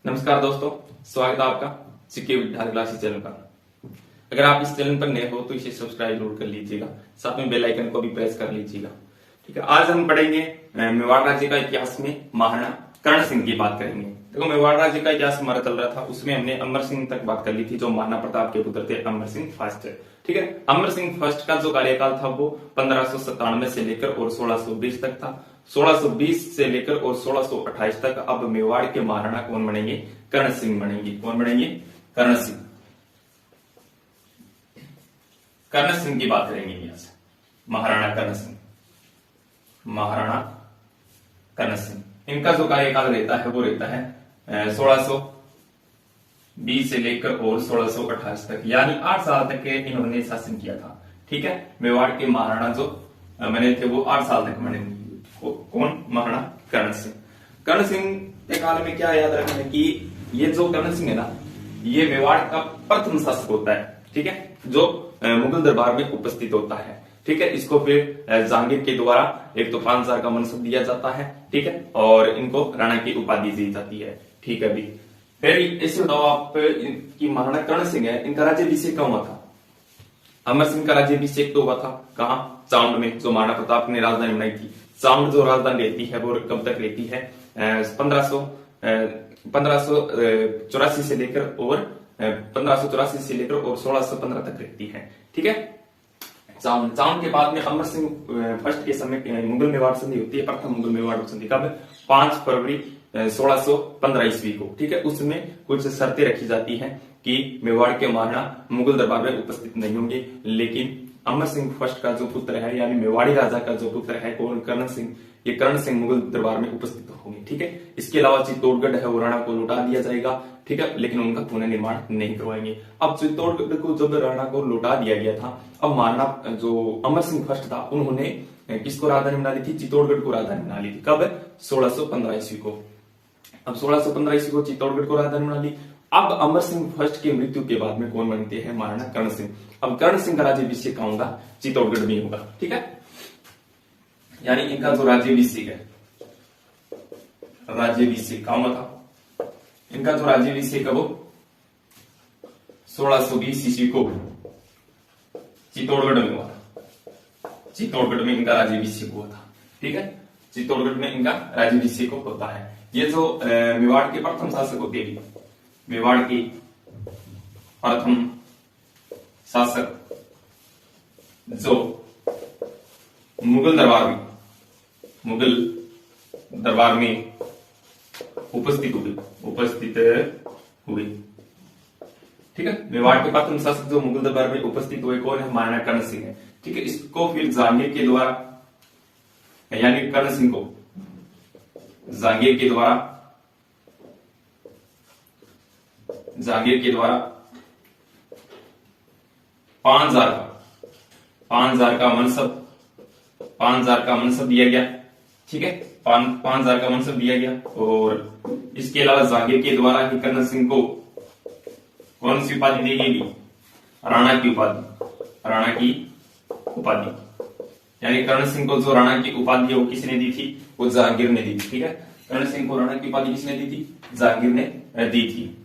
नमस्कार दोस्तों, स्वागत है आपका सिक्के विद्यार्थी क्लासेस चैनल पर। अगर आप इस चैनल पर नए हो तो इसे सब्सक्राइब जरूर कर लीजिएगा, साथ में बेल आइकन को भी प्रेस कर लीजिएगा। ठीक है, आज हम पढ़ेंगे मेवाड़ राज्य का इतिहास में महाराणा कर्ण सिंह की बात करेंगे। देखो, मेवाड़ राज्य का इतिहास हमारा चल रहा था, उसमें हमने अमर सिंह तक बात कर ली थी, जो महाराणा प्रताप के पुत्र थे, अमर सिंह फर्स्ट। ठीक है, अमर सिंह फर्स्ट का जो कार्यकाल था वो 1597 से लेकर और 1620 तक था। 1620 से लेकर और 1628 तक अब मेवाड़ के महाराणा कौन बनेंगे? कर्ण सिंह बनेंगे। कौन बनेंगे? कर्ण सिंह। कर्ण सिंह की बात करेंगे यहां से। महाराणा कर्ण सिंह, महाराणा कर्ण सिंह, इनका जो कार्यकाल रहता है वो रहता है 1620 से लेकर और 1628 तक, यानी 8 साल तक के इन्होंने शासन किया था। ठीक है, मेवाड़ के महाराणा जो बने थे वो 8 साल तक बने। कौन? महाराणा कर्ण सिंह। कर्ण सिंह के काल में क्या याद रखना है कि ये जो कर्ण सिंह है ना, ये मेवाड़ का प्रथम शासक होता है। ठीक है, जो मुगल दरबार में उपस्थित होता है। ठीक है, इसको फिर जहांगीर के द्वारा एक तो 5,000 का मनसब दिया जाता है। ठीक है, और इनको राणा की उपाधि दी जाती है। ठीक है, अभी फिर इसे बताओ आप कि महाराणा कर्ण सिंह है, इनका राज्याभिषेक कब हुआ था? अमर सिंह का राज्याभिषेक तो हुआ था कहाँ? चावंड में, जो महाराणा प्रताप ने राजधानी बनाई थी। चावंड जो राजधानी रहती है वो कब तक रहती है? 1584 से लेकर और 1615 तक रहती है। ठीक है, चावंड के बाद में अमर सिंह फर्स्ट के समय मुगल मेवाड़ संधि होती है, प्रथम मुगल मेवाड़ संधि कब? 5 फरवरी 1615 ईस्वी को। ठीक है, उसमें कुछ शर्तें रखी जाती हैं कि मेवाड़ के महाराणा मुगल दरबार में उपस्थित नहीं होंगे, लेकिन अमर सिंह फर्स्ट का जो पुत्र है, यानी मेवाड़ी राजा का जो पुत्र है कौन? कर्ण सिंह, ये कर्ण सिंह मुगल दरबार में उपस्थित होंगे। ठीक है, इसके अलावा चित्तौड़गढ़ है वो राणा को लौटा दिया जाएगा। ठीक है, लेकिन उनका पुनर्निर्माण नहीं करवाएंगे। अब चित्तौड़गढ़ को जब राणा को लौटा दिया गया था, अब महाराणा जो अमर सिंह फर्स्ट था उन्होंने किसको राजधानी बना ली थी? चित्तौड़गढ़ को राजधानी बना ली थी। कब? 1615 ईस्वी को। अब 1615 ईस्वी को चित्तौड़गढ़ को राजधानी बना ली। अब अमर सिंह फर्स्ट की मृत्यु के बाद में कौन बनते हैं? महाराणा कर्ण सिंह। अब कर्ण सिंह का राज्याभिषेक कहाँ होगा? चित्तौड़गढ़ में होगा। ठीक है, यानी इनका जो राज्याभिषेक है, राज्याभिषेक कहाँ हुआ था? इनका जो राज्याभिषेक है वो 1620 ईस्वी को चित्तौड़गढ़ में हुआ था। चित्तौड़गढ़ में इनका राज्याभिषेक हुआ था। ठीक है, चित्तौड़गढ़ में इनका राज्याभिषेक होता है। ये जो मेवाड़ के प्रथम शासक होते हैं, मेवाड़ के प्रथम शासक जो मुगल दरबार में उपस्थित हुए। ठीक है, मेवाड़ के प्रथम शासक जो मुगल दरबार में उपस्थित हुए कौन है? महाराणा कर्ण सिंह है। ठीक है, इसको फिर जहांगीर के द्वारा, यानी कर्ण सिंह को जहांगीर के द्वारा 5,000 का मनसब दिया गया। ठीक है, 5,000 का मनसब दिया गया। और इसके अलावा जहांगीर के द्वारा ही कर्ण सिंह को कौन सी उपाधि दी गई? राणा की उपाधि। यानी कर्ण सिंह को जो राणा की उपाधि है वो किसने दी थी? वो जहांगीर ने दी थी। ठीक है, कर्ण सिंह को राणा की उपाधि किसने दी थी? जहांगीर ने दी थी।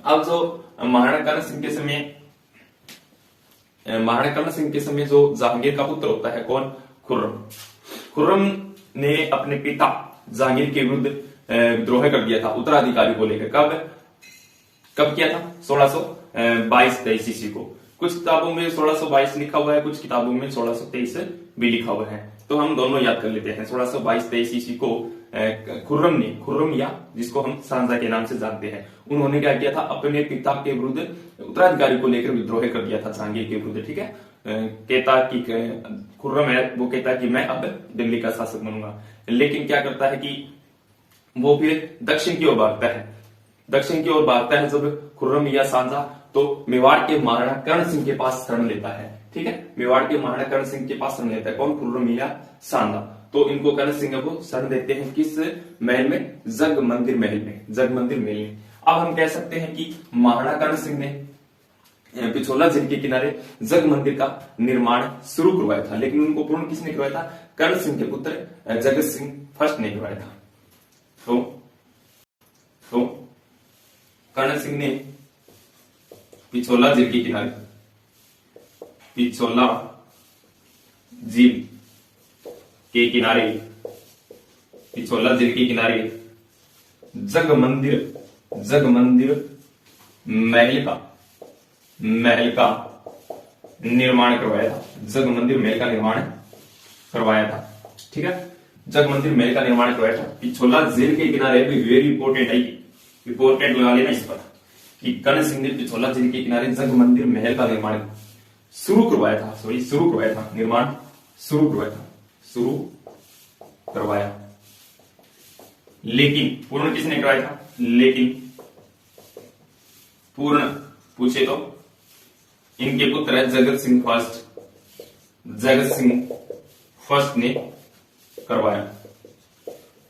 अब जो महाराणा कर्ण सिंह के समय जो जहांगीर का पुत्र होता है कौन? खुर्रम ने अपने पिता जहांगीर के विरुद्ध विद्रोह कर दिया था उत्तराधिकारी को लेकर। कब किया था? 1622-23 ईस्वी को। कुछ किताबों में 1622 लिखा हुआ है, कुछ किताबों में 1623 भी लिखा हुआ है, तो हम दोनों याद कर लेते हैं। 1622-23 ईस्वी को खुर्रम या जिसको हम शाहजहां के नाम से जानते हैं, उन्होंने क्या किया था? अपने पिता के विरुद्ध उत्तराधिकारी को लेकर विद्रोह कर दिया था जहांगीर के विरुद्ध। ठीक है, कहता कि खुर्रम है वो कहता कि मैं अब दिल्ली का शासक बनूंगा, लेकिन क्या करता है कि वो फिर दक्षिण की ओर भागता है। जब खुर्रम या शाहजहां तो मेवाड़ के महाराणा कर्ण सिंह के पास शरण लेता है। ठीक है, मेवाड़ के महाराणा कर्ण सिंह के पास शरण लेता है कौन? खुर्रम या शाहजहां। तो इनको कर्ण सिंह को शरण देते हैं किस महल में? जग मंदिर महल में। अब हम कह सकते हैं कि महाराणा कर्ण सिंह ने पिछोला झील के किनारे जग मंदिर का निर्माण शुरू करवाया था, लेकिन उनको पूर्ण किसने करवाया था? कर्ण सिंह के पुत्र जगत सिंह फर्स्ट ने करवाया था। तो कर्ण सिंह ने पिछोला झील के किनारे, पिछोला झील के किनारे, पिछोला झील के किनारे जग मंदिर महल का निर्माण करवाया था। जग मंदिर महल का निर्माण करवाया था। ठीक है, जग मंदिर महल का निर्माण करवाया था। पिछोला झील के किनारे भी वेरी इंपोर्टेंट है, इंपोर्टेंट लगा लेना इस पर कि कर्ण सिंह ने पिछोला झील के किनारे जग मंदिर महल का निर्माण शुरू करवाया था, निर्माण शुरू करवाया। लेकिन पूर्ण किसने करवाया था? लेकिन पूर्ण पूछे तो इनके पुत्र है जगत सिंह फर्स्ट ने करवाया।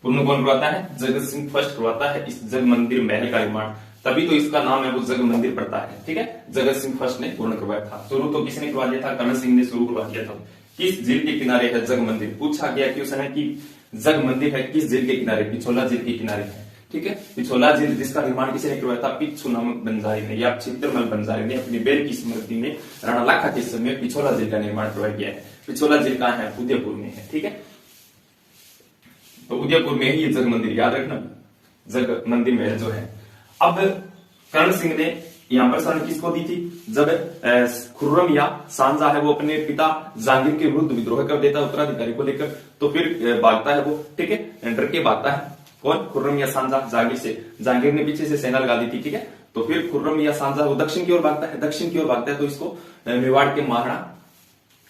पूर्ण कौन करवाता है? जगत सिंह फर्स्ट करवाता है इस जग मंदिर महल का निर्माण, तभी तो इसका नाम है वो जग मंदिर पड़ता है। ठीक है, जगत सिंह फर्स्ट ने पूर्ण करवाया था। शुरू तो किसने करवा दिया था? कर्ण सिंह ने शुरू करवा दिया था। किस झील के किनारे है जग मंदिर? पूछा गया क्वेश्चन है कि जग मंदिर है किस झील के किनारे? पिछोला झील के किनारे है। ठीक है, पिछोला झील जिसका निर्माण किसने करवाया था? पिच्छू नामक बंजारे ने या चित्रमल बंजारे ने अपनी बेर की स्मृति में राणा लाखा के समय पिछोला झील का निर्माण करवाया गया है। पिछोला झील कहां है? उदयपुर में है। ठीक है, तो उदयपुर में ही ये जग मंदिर, याद रखना, जग मंदिर महल जो है। अब कर्ण सिंह ने यहां पर शरण किसको दी थी? जब खुर्रम या सांजा है वो अपने पिता जहांगीर के विरुद्ध विद्रोह कर देता है उत्तराधिकारी को लेकर, तो फिर भागता है वो। ठीक है, डर के भागता है। कौन? खुर्रम या सांजा जहांगीर से। जहांगीर ने पीछे से सेना लगा दी थी। ठीक है, तो फिर खुर्रम या सांजा वो दक्षिण की ओर भागता है, तो इसको मेवाड़ के महाराणा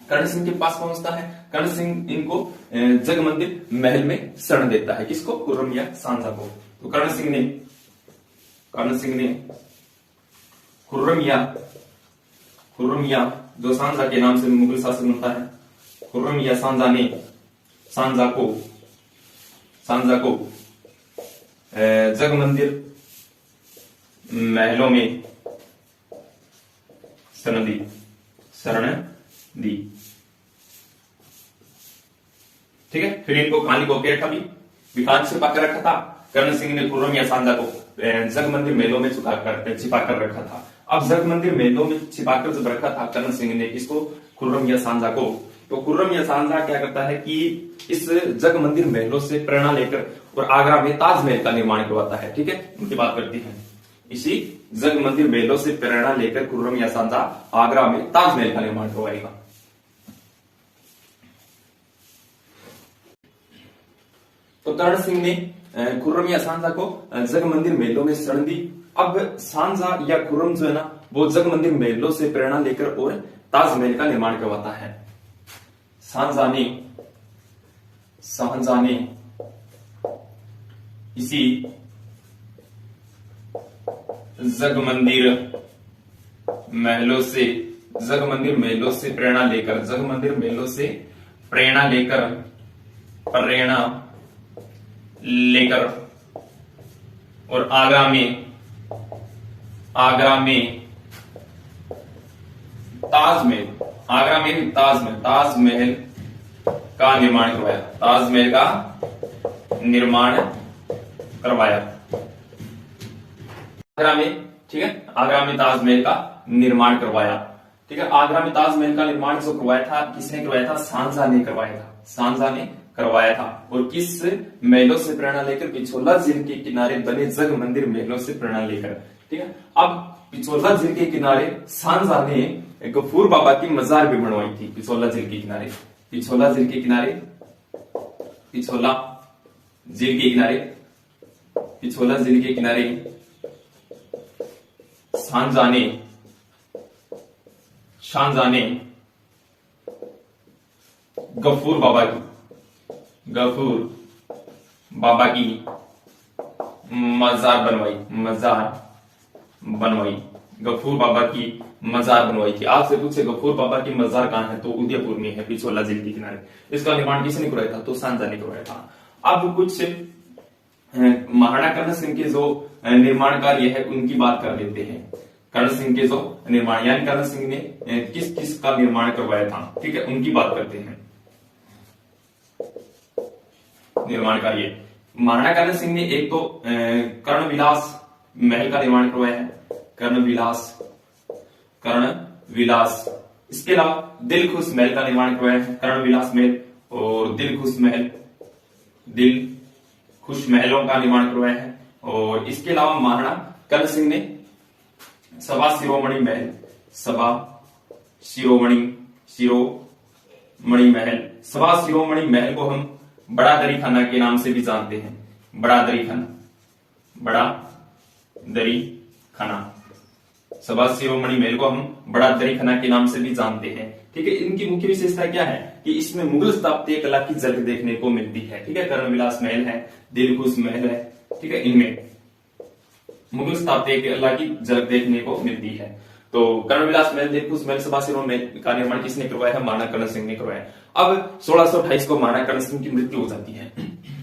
कर्ण सिंह के पास पहुंचता है। कर्ण सिंह इनको जग मंदिर महल में शरण देता है। किसको? खुर्रम या सांजा को। तो कर्ण सिंह ने खुर्रम या जो सांजा के नाम से मुगल शासक बनता है, खुर्रम या सांजा ने सांजा को जग मंदिर महलों में शरण दी। ठीक है, फिर इनको खाली होकर रखा भी विकास छिपा कर रखा था। कर्ण सिंह ने खुर्रम या सांजा को जग मंदिर मेलों में छिपा कर रखा था। अब जग मंदिर मेलों में छिपाकर जब रखा था कर्ण सिंह ने इसको, खुर्रम या सांजा को, तो खुर्रम या सांजा क्या करता है कि इस जग मंदिर महलों से प्रेरणा लेकर और आगरा में ताजमहल का निर्माण करवाता है। ठीक है, उनकी बात करती है। इसी जग मंदिर महलों से प्रेरणा लेकर खुर्रम या सांजा आगरा में ताजमहल का निर्माण करवाएगा। तो कर्ण सिंह ने खुर्रम या सांजा को जग मंदिर महलों में शरण दी। अब सांजा या खुर्रम जो है ना, वो जग मंदिर महलों से प्रेरणा लेकर और ताजमहल का निर्माण करवाता है। सांजा ने इसी जग मंदिर महलों से प्रेरणा लेकर और आगरा में ताजमहल का निर्माण करवाया। आगरा में, ठीक है, आगरा में ताजमहल का निर्माण करवाया। ठीक है, आगरा में ताजमहल का निर्माण जो करवाया था, किसने करवाया था? सांजा ने करवाया था। और किस महलों से प्रेरणा लेकर? पिछोला झील के किनारे बने जग मंदिर महलों से प्रेरणा लेकर। ठीक है, अब पिछोला झील के किनारे सांजा ने गफूर बाबा की मजार भी बनवाई थी। पिछोला झील के किनारे सांजा ने गफूर बाबा की मजार बनवाई। गफूर बाबा की मजार बनवाई थी। आपसे पूछे गफूर बाबा की मजार कहां है, तो उदयपुर में है, पिछोला झील के किनारे। इसका निर्माण किसने करवाया था? तो सांजा ने करवाया था। अब कुछ महाराणा कर्ण सिंह के जो निर्माण कार्य है उनकी बात कर लेते हैं। कर्ण सिंह के जो निर्माण, यानी कर्ण सिंह ने किस किस का निर्माण करवाया था, ठीक है, उनकी बात करते हैं। निर्माण कार्य, महाराणा कर्ण सिंह ने एक तो महल का निर्माण करवाया है, कर्ण विलास। इसके अलावा दिलखुश महल का निर्माण करवाया है, कर्ण विलास महल और दिलखुश महलों का निर्माण करवाया है। और इसके अलावा महाराणा कर्ण सिंह ने सभा शिरोमणि महल, सभा शिरोमणि महल को हम बड़ा दरी खाना के नाम से भी जानते हैं, बड़ा दरी खाना। सभा शिरोमणि महल को हम बड़ा दरी खाना के नाम से भी जानते हैं। ठीक है, इनकी मुख्य विशेषता क्या है कि इसमें मुगल स्थापत्य कला की झलक देखने को मिलती है। ठीक है, कर्ण विलास महल है, दिलखुश महल है, ठीक है, इनमें मुगल स्थापत्य कला की झलक देखने को मिलती है। तो कर्ण विलास महल, दिलखुश महल, सभा शिरोमणि महल का निर्माण किसने करवाया है? महाराणा कर्ण सिंह ने करवाया। अब 1628 को महाराणा कर्ण सिंह की मृत्यु हो जाती है।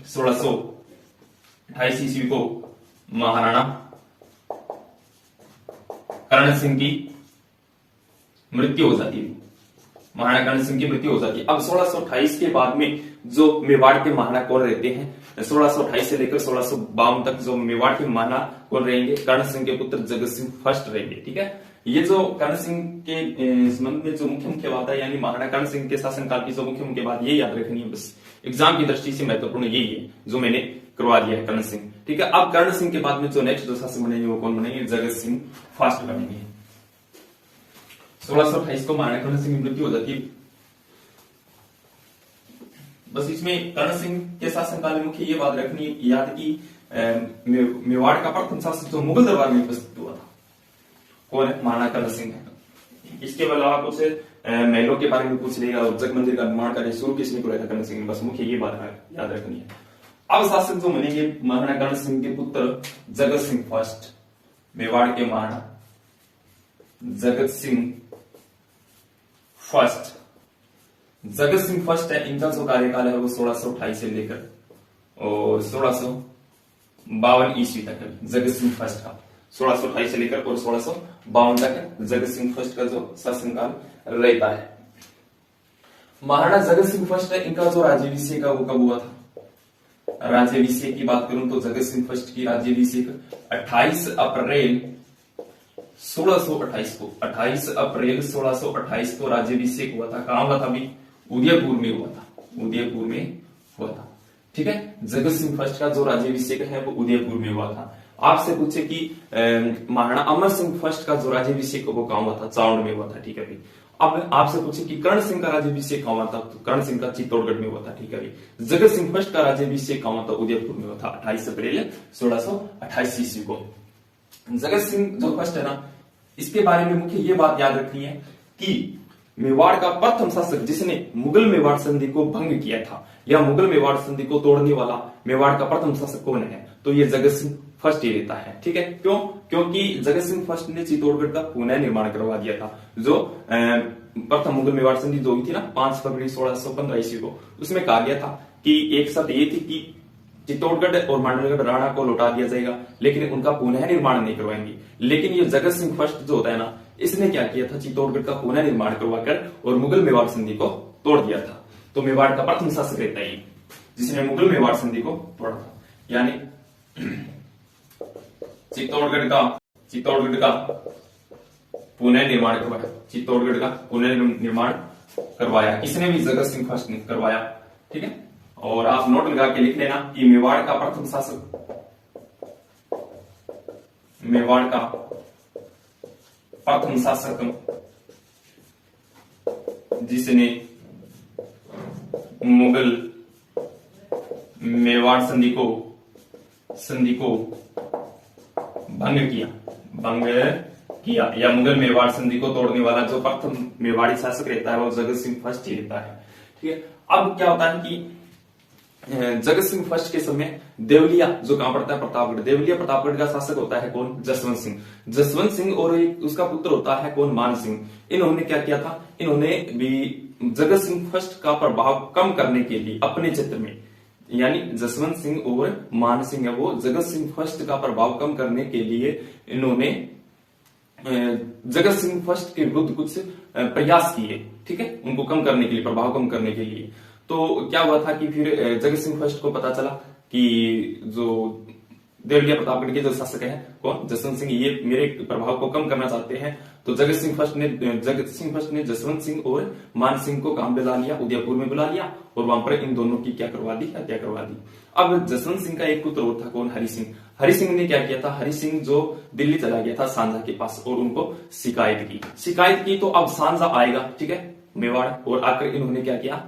1628 ईस्वी को महाराणा कर्ण सिंह की मृत्यु हो जाती है। महाराणा कर्ण सिंह की मृत्यु हो जाती है। अब 1628 के बाद में जो मेवाड़ के महाराणा कौन रहते हैं, 1628 से लेकर 1652 तक जो मेवाड़ के महाराणा कौन रहेंगे? कर्ण सिंह के पुत्र जगत सिंह फर्स्ट रहेंगे। ठीक है, ये जो कर्ण सिंह के संबंध में जो मुख्य बात है, यानी महाराणा कर्ण सिंह के शासनकाल की जो मुख्य बात, ये याद रखनी है बस, एग्जाम की दृष्टि से महत्वपूर्ण यही है जो मैंने करवा दिया है, कर्ण सिंह। ठीक है, अब कर्ण सिंह के बाद में जो नेक्स्ट जो शासक बनेंगे वो कौन बनेंगे? जगत सिंह फर्स्ट बनेंगे। 1628 को महाराणा कर्ण सिंह की मृत्यु हो जाती है। बस इसमें कर्ण सिंह के शासनकाल में मुख्य ये बात रखनी है याद की मेवाड़ का प्रथम शासक जो मुगल दरबार में उपस्थित हुआ था कौन है? महाराणा कर्ण सिंह है। इसके अलावा कुछ महलों के बारे में पूछ लेगा और जग मंदिर का निर्माण कार्य शुरू किसने कराया था? कर्ण सिंह ने। बस मुख्य ये बात याद रखनी है। अब शासक जो बनेंगे महाराणा कर्ण सिंह के पुत्र जगत सिंह फर्स्ट, मेवाड़ के महाराणा जगत सिंह फर्स्ट। जगत सिंह फर्स्ट है, इनका जो कार्यकाल है वो 1628 से लेकर और 1652 ईस्वी तक है। जगत सिंह फर्स्ट का 1628 से लेकर और 1652 तक जगत सिंह फर्स्ट का जो शासनकाल रहता है। महाराणा जगत सिंह फर्स्ट है, इनका जो राज्याभिषेक है वो कब हुआ था? राज्याभिषेक की बात करूं तो जगत सिंह फर्स्ट की राज्याभिषेक 28 अप्रैल 1628 को, 28 अप्रैल 1628 को राज्याभिषेक हुआ था। कहां हुआ था? अभी उदयपुर में हुआ था, उदयपुर में हुआ था। ठीक है, जगत सिंह फर्स्ट का जो राज्याभिषेक है वो उदयपुर में हुआ था। आपसे पूछे कि महाराणा अमर सिंह फर्स्ट का जो राज्याभिषेक वो कहां हुआ था? चावड़ में हुआ था। ठीक है भाई। अब आपसे पूछे कि कर्ण सिंह का राज्याभिषेक कहां हुआ था? तो कर्ण सिंह का चित्तौड़गढ़ में हुआ था। ठीक है भाई। जगत सिंह फर्स्ट का राज्याभिषेक कहां हुआ था? उदयपुर में हुआ था 28 अप्रैल 1628 ईस्वी को। जगत सिंह जो फर्स्ट है ना, इसके बारे में मुख्य ये बात याद रखनी है कि मेवाड़ का प्रथम शासक जिसने मुगल मेवाड़ संधि को भंग किया था या मुगल मेवाड़ संधि को तोड़ने वाला मेवाड़ का प्रथम शासक कौन है? तो ये जगत सिंह फर्स्ट ही रहता है। ठीक है, क्यों? क्योंकि जगत सिंह फर्स्ट ने चित्तौड़गढ़ का पुनः निर्माण करवा दिया था। जो प्रथम मुगल मेवाड़ संधि जो हुई थी ना 5 फरवरी 1615 ईस्वी को, उसमें कहा गया था कि एक शर्त ये थी कि चित्तौड़गढ़ और मांडलगढ़ राणा को लौटा दिया जाएगा, लेकिन उनका पुनः निर्माण नहीं करवाएंगे। लेकिन ये जगत सिंह फर्स्ट जो होता है ना, इसने क्या किया था? चित्तौड़गढ़ का पुनः निर्माण करवाकर और मुगल मेवाड़ संधि को तोड़ दिया था। तो मेवाड़ का प्रथम शासक रहता है जिसने मुगल मेवाड़ संधि को तोड़ा था, यानी चित्तौड़गढ़ का पुनः निर्माण करवाया। चित्तौड़गढ़ का पुनः निर्माण करवाया किसने भी? जगत सिंह फर्स्ट ने करवाया। ठीक है, और आप नोट लगा के लिख लेना कि मेवाड़ का प्रथम शासक जिसने मुगल मेवाड़ संधि को भंग किया या मुगल मेवाड़ संधि को तोड़ने वाला जो प्रथम मेवाड़ी शासक रहता है वो जगत सिंह फर्स्ट ही रहता है। ठीक है, अब क्या होता है कि जगत सिंह फर्स्ट के समय देवलिया जो कहां पड़ता है? प्रतापगढ़। देवलिया प्रतापगढ़ का शासक होता है कौन? जसवंत सिंह। जसवंत सिंह और एक उसका पुत्र होता है कौन? मान सिंह। इन्होंने क्या किया था? इन्होंने भी जगत सिंह फर्स्ट का प्रभाव कम करने के लिए अपने क्षेत्र में, यानी जसवंत सिंह और मान सिंह है वो जगत सिंह फर्स्ट का प्रभाव कम करने के लिए इन्होंने जगत सिंह फर्स्ट के विरुद्ध कुछ प्रयास किए। ठीक है, उनको कम करने के लिए, प्रभाव कम करने के लिए। तो क्या हुआ था कि फिर जगत सिंह फर्स्ट को पता चला कि जो देवलिया प्रतापगढ़ के जो शासक है कौन, जसवंत सिंह, ये मेरे प्रभाव को कम करना चाहते हैं। तो जगत सिंह फर्स्ट ने जसवंत सिंह और मान सिंह को काम बुला लिया, उदयपुर में बुला लिया और वहां पर इन दोनों की क्या करवा दी, हत्या करवा दी। अब जसवंत सिंह का एक पुत्र और था कौन, हरि सिंह। हरि सिंह ने क्या किया था, हरि सिंह जो दिल्ली चला गया था सांझा के पास और उनको शिकायत की तो अब सांझा आएगा, ठीक है, मेवाड़, और आकर इन्होंने क्या किया,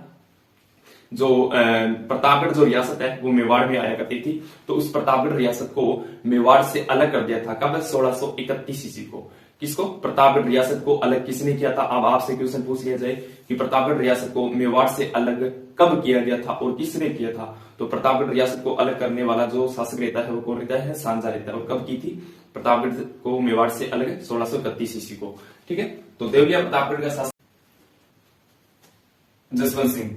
जो प्रतापगढ़ जो रियासत है वो मेवाड़ में आया करती थी, तो उस प्रतापगढ़ रियासत को मेवाड़ से अलग कर दिया था। कब, 1631 ईस्वी को। किसको, प्रतापगढ़ रियासत को अलग किसने किया था। अब आपसे क्वेश्चन पूछ लिया जाए कि प्रतापगढ़ रियासत को मेवाड़ से अलग कब किया गया था और किसने किया था, तो प्रतापगढ़ रियासत को अलग करने वाला जो शासक रहता है वो कौन रहता है, सांझा रहता है। और कब की थी प्रतापगढ़ को मेवाड़ से अलग, 1631 ईस्वी को, ठीक है। तो देवलिया प्रतापगढ़ का शासक जसवंत सिंह,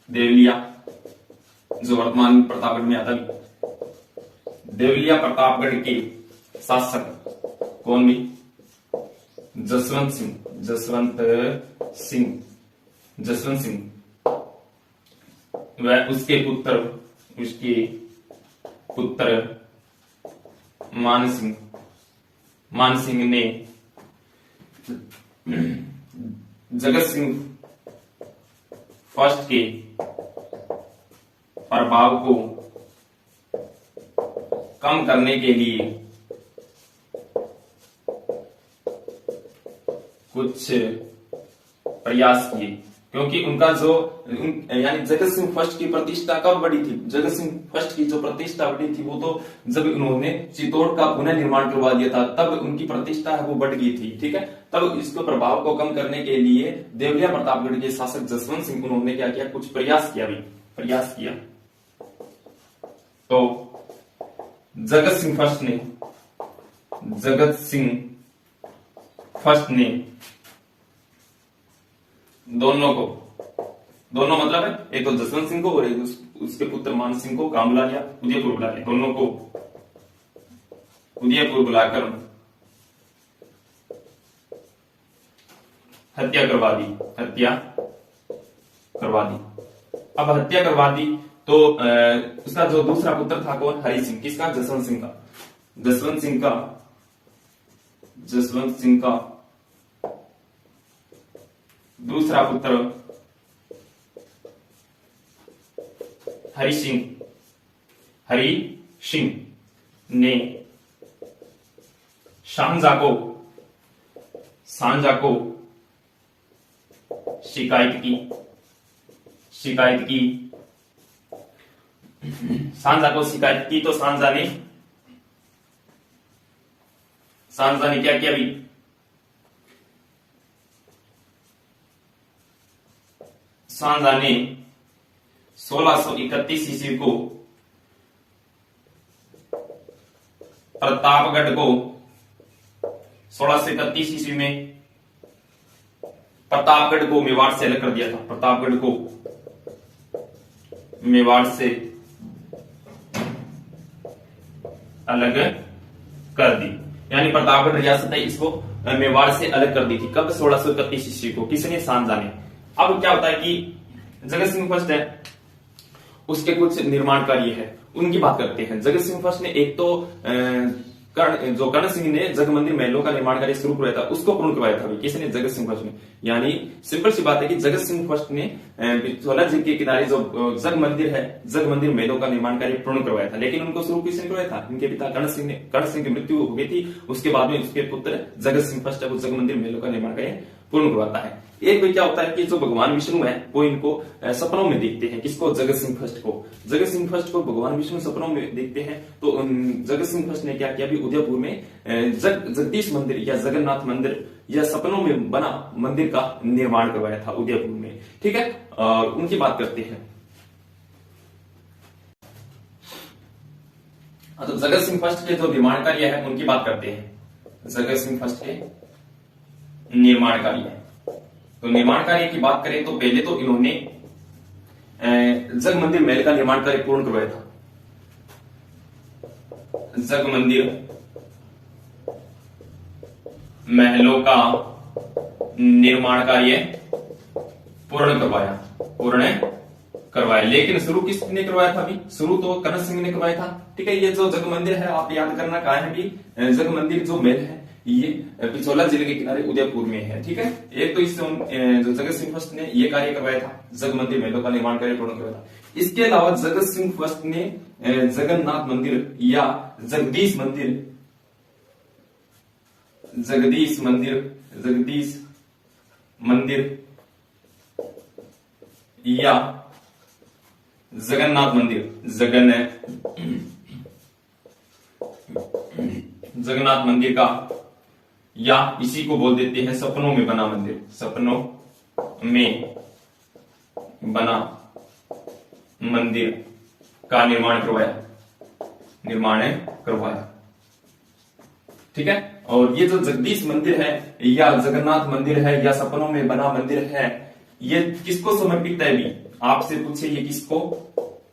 देवलिया जो वर्तमान प्रतापगढ़ में आता है, देवलिया प्रतापगढ़ के शासक कौन भी, जसवंत सिंह वह उसके पुत्र मान सिंह ने जगत सिंह फर्स्ट के प्रभाव को कम करने के लिए कुछ प्रयास किए, क्योंकि उनका जो यानी जगत सिंह फर्स्ट की प्रतिष्ठा कब बढ़ी थी, जगत सिंह फर्स्ट की जो प्रतिष्ठा बढ़ी थी वो तो जब उन्होंने चित्तौड़ का पुनः निर्माण करवा दिया था, तब उनकी प्रतिष्ठा है वो बढ़ गई थी, ठीक है। तब इसके प्रभाव को कम करने के लिए देवलिया प्रतापगढ़ के शासक जसवंत सिंह उन्होंने क्या किया, कुछ प्रयास किया। तो जगत सिंह फर्स्ट ने दोनों मतलब है, एक तो जसवंत सिंह को और एक उसके पुत्र मान सिंह को काम बुला लिया, उदयपुर बुला लिया, दोनों को उदयपुर बुलाकर हत्या करवा दी। अब हत्या करवा दी तो उसका जो दूसरा पुत्र था कौन, हरि सिंह, किसका, जसवंत सिंह का दूसरा पुत्र हरि सिंह ने सांझा को शिकायत की। सांझा को शिकायत की तो सांझा ने क्या किया भी, सांझा ने 1631 ईस्वी को प्रतापगढ़ को 1631 ईस्वी में प्रतापगढ़ को मेवाड़ से अलग कर दिया था। प्रतापगढ़ को मेवाड़ से अलग कर दी, यानी प्रतापगढ़ रियासत है इसको मेवाड़ से अलग कर दी थी। कब, 1631 ईस्वी को। किसने, सांझा ने। अब क्या होता है कि जगत सिंह फर्स्ट है, उसके कुछ निर्माण कार्य है, उनकी बात करते हैं। जगत सिंह फर्स्ट ने एक तो कर्ण सिंह ने जग मंदिर महलों का निर्माण कार्य शुरू करवाया था, उसको पूर्ण करवाया था। किसने, जगत सिंह फर्स्ट ने। यानी सिंपल सी बात है कि जगत सिंह फर्स्ट ने पिथौला जी के किनारे जो जग मंदिर है, जग मंदिर महलों का निर्माण कार्य पूर्ण करवाया था। लेकिन उनको शुरू किसने करवाया था, इनके पिता कर्ण सिंह की मृत्यु हो गई थी। उसके बाद में उसके पुत्र जगत सिंह फर्स्ट है वो जग मंदिर महलों का निर्माण कार्य पूर्ण करवाता है। एक में क्या होता है कि जो भगवान विष्णु है वो इनको सपनों में देखते हैं। किसको, जगत सिंह फर्स्ट को भगवान विष्णु सपनों में देखते हैं। तो जगत सिंह फर्स्ट ने क्या किया, भी उदयपुर में जगदीश मंदिर या जगन्नाथ मंदिर या सपनों में बना मंदिर का निर्माण करवाया था उदयपुर में, ठीक है। और उनकी बात करते हैं। तो जगत सिंह फर्स्ट के जो निर्माण कार्य है उनकी बात करते हैं। जगत सिंह फर्स्ट के निर्माण कार्य, तो निर्माण कार्य की बात करें तो पहले तो इन्होंने जग मंदिर महल का निर्माण कार्य पूर्ण करवाया था। जग मंदिर महलों का निर्माण कार्य पूर्ण करवाया। लेकिन शुरू किसने करवाया था? अभी शुरू तो कनक सिंह ने करवाया था। ठीक है, ये जो जग मंदिर है आप याद करना कहाँ है अभी, जग मंदिर जो महल है ये पिछोला जिले के किनारे उदयपुर में है। ठीक है, एक तो इस जो जगत सिंह फर्स्ट ने ये कार्य करवाया था, जग मंदिर महलों का निर्माण कार्य पूर्ण करवाया था। इसके अलावा जगत सिंह फर्स्ट ने जगन्नाथ मंदिर या जगदीश मंदिर या जगन्नाथ मंदिर जगन्नाथ मंदिर का, या इसी को बोल देते हैं सपनों में बना मंदिर, सपनों में बना मंदिर का निर्माण करवाया। ठीक है, और ये जो जगदीश मंदिर है या जगन्नाथ मंदिर है या सपनों में बना मंदिर है, ये किसको समर्पित है? भी आपसे पूछे ये किसको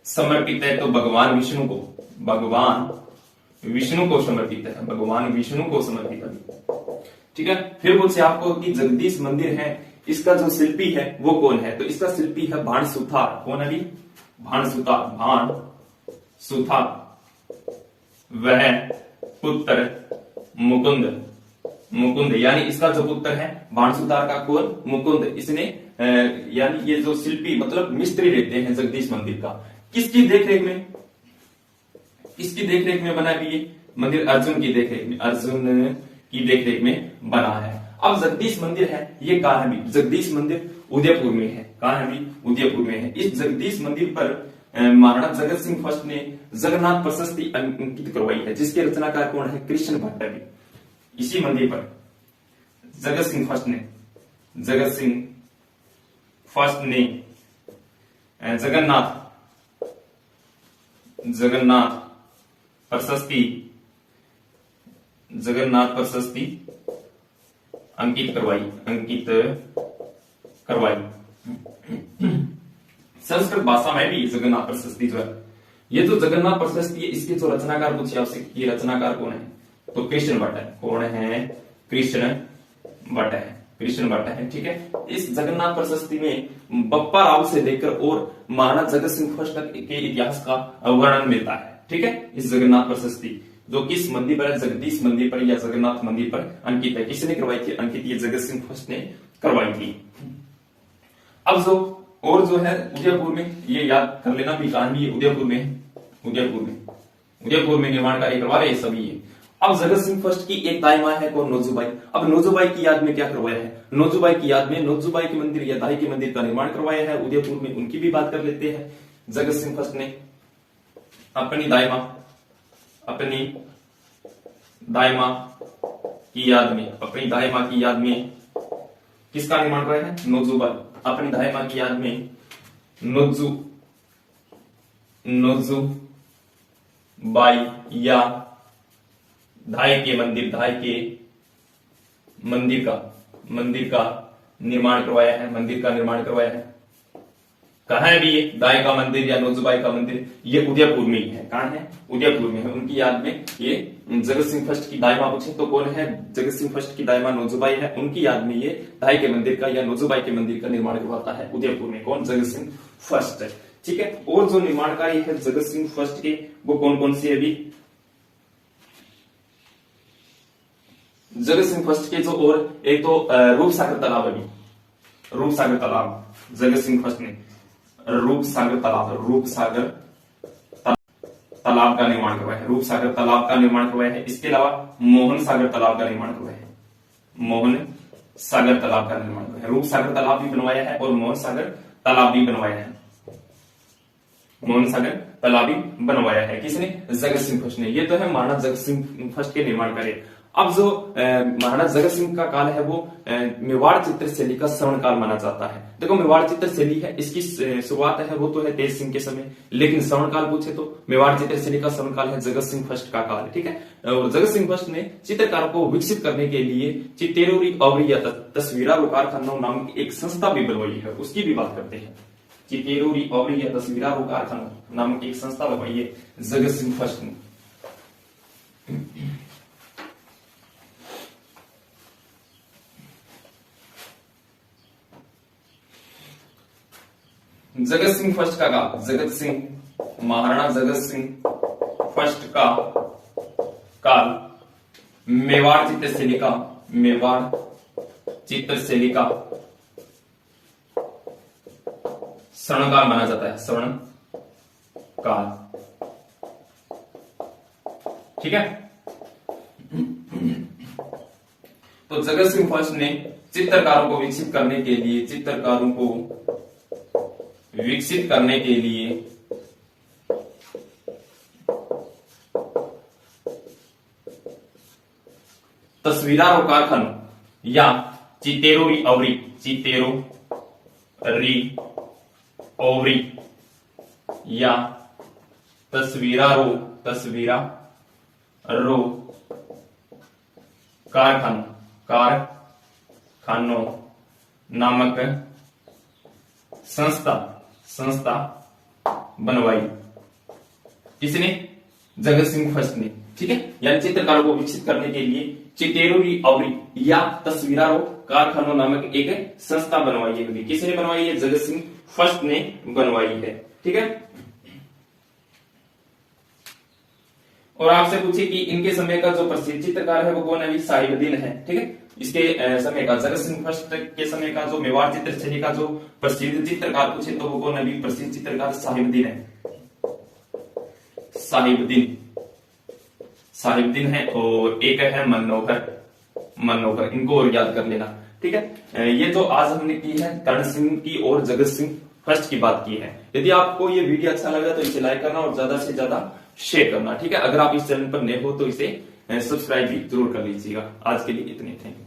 समर्पित है, तो भगवान विष्णु को समर्पित है, भगवान विष्णु को समर्पित है। ठीक है, फिर पूछे आपको कि जगदीश मंदिर है, इसका जो शिल्पी है वो कौन है? तो इसका शिल्पी है भानसुथार। कौन है? भानसुथार। वह पुत्र मुकुंद यानी इसका जो पुत्र है भानसुतार का कौन? मुकुंद। इसने यानी ये जो शिल्पी मतलब मिस्त्री रहते हैं जगदीश मंदिर का, किसकी देखरेख में बना भी ये मंदिर? अर्जुन की देखरेख में बना है। अब जगदीश मंदिर है ये कहाँ है? भी जगदीश मंदिर उदयपुर में है। कहाँ है? भी उदयपुर में है। इस जगदीश मंदिर पर महाराणा जगत सिंह फर्स्ट ने जगन्नाथ प्रशस्ति अंकित करवाई है, जिसके रचनाकार कौन है? कृष्ण भट्ट। भी इसी मंदिर पर जगत सिंह फर्स्ट ने जगन्नाथ प्रशस्ति अंकित करवाई। संस्कृत भाषा में भी जगन्नाथ प्रशस्ति जो है, ये जो जगन्नाथ प्रशस्ति है इसके जो रचनाकार पूछे आपसे, ये रचनाकार कौन है? तो कृष्ण भट्ट है। कौन है? कृष्ण भट्ट है। ठीक है, इस जगन्नाथ प्रशस्ति में बप्पा राव से लेकर और महाराणा जगत सिंह फर्स्ट तक के इतिहास का वर्णन मिलता है। ठीक है, इस जगन्नाथ प्रशस्ति जो किस मंदिर पर है? जगदीश मंदिर पर या जगन्नाथ मंदिर पर अंकित है। किसने करवाई थी अंकित? ये जगत सिंह फर्स्ट ने करवाई थी। अब जो है उदयपुर में, ये याद कर लेना भी कहानी है उदयपुर में निर्माण कार्य करवा रहे सभी ये। अब जगत सिंह फर्स्ट की एक दाई मां है कौन? नोजूबाई। अब नोजूबाई की याद में क्या करवाया है? नोजूबाई की याद में नोजूबाई के मंदिर या दाई के मंदिर का निर्माण करवाया है उदयपुर में, उनकी भी बात कर लेते हैं। जगत सिंह फर्स्ट ने अपनी दाई मां की याद में किसका निर्माण करवाया है? नोजूबाई। अपनी दाई मां की याद में नोजूबाई या धाई के मंदिर का निर्माण करवाया है। कहाँ है भी ये दाई का मंदिर या नोजूबाई का मंदिर? ये उदयपुर में ही है। कहाँ है? उदयपुर में है। उनकी याद में ये जगत सिंह फर्स्ट की दाई मां पूछे तो कौन है? जगत सिंह फर्स्ट की दाई मां नोजूबाई है। उनकी याद में ये दाई के मंदिर का या नोजूबाई के मंदिर का निर्माण करवाता है उदयपुर में। कौन? जगत सिंह फर्स्ट। ठीक है, और जो निर्माण कार्य है जगत सिंह फर्स्ट के वो कौन कौन से? अभी जगत सिंह फर्स्ट के जो और एक तो रूपसागर तालाब, अभी रूपसागर तालाब जगत सिंह फर्स्ट ने रूपसागर तालाब का निर्माण करवाया है। रूपसागर तालाब का निर्माण करवाया है। इसके अलावा मोहन सागर तालाब का निर्माण करवाया है। रूपसागर तालाब भी बनवाया है और मोहन सागर तालाब भी बनवाया है। किसने? जगत सिंह फर्स्ट ने। ये तो है महाराणा जगत सिंह फर्स्ट के निर्माण कार्य। अब जो महाराणा जगत सिंह का काल है वो मेवाड़ चित्र शैली का श्रवण काल माना जाता है। देखो मेवाड़ चित्र शैली है, इसकी शुरुआत है वो तो है तेज सिंह के समय, लेकिन श्रवण काल पूछे तो मेवाड़ चित्र शैली का श्रवण काल है जगत सिंह फर्स्ट का काल। ठीक है, और जगत सिंह फर्स्ट ने चित्रकारों को विकसित करने के लिए चितेरोरी अवरी या तस्वीरारू कारखाना नामक एक संस्था भी बनवाई है, उसकी भी बात करते हैं। चितेरोरी अवरी या तस्वीरारू कारखाना नामक एक संस्था बनवाई है जगत सिंह फर्स्ट ने। जगत सिंह फर्स्ट का काल, जगत सिंह महाराणा जगत सिंह फर्स्ट का काल मेवाड़ चित्रशैली का, मेवाड़ चित्रशैली का स्वर्णकाल माना जाता है, स्वर्ण काल। ठीक है। तो जगत सिंह फर्स्ट ने चित्रकारों को विकसित करने के लिए, चित्रकारों को विकसित करने के लिए तस्वीरारों कारखानों या चितेरो री अवरी, चितेरो री ओवरी या तस्वीरारो कारखानों नामक संस्था बनवाई। किसने? जगत सिंह फर्स्ट ने। ठीक है। यानी चित्रकारों को विकसित करने के लिए चितेरो री अवरी या तस्वीरारो कारखानों नामक एक संस्था बनवाई है। किसने बनवाई है? जगत सिंह फर्स्ट ने बनवाई है। ठीक है। और आपसे पूछे कि इनके समय का जो प्रसिद्ध चित्रकार है वो कौन है? साहिबुद्दीन है। ठीक है। इसके समय का, जगत सिंह फर्स्ट के समय का जो मेवाड़ चित्रशैली का जो प्रसिद्ध चित्रकार पूछे तो वो कौन है? प्रसिद्ध चित्रकार साहिबुद्दीन है, साहिबुद्दीन है। और एक है मनोहर, इनको और याद कर लेना। ठीक है। ये जो आज हमने की है कर्ण सिंह की और जगत सिंह फर्स्ट की बात की है। यदि आपको ये वीडियो अच्छा लगा तो इसे लाइक करना और ज्यादा से ज्यादा शेयर करना। ठीक है। अगर आप इस चैनल पर नए हो तो इसे सब्सक्राइब भी जरूर कर लीजिएगा। आज के लिए इतने थे।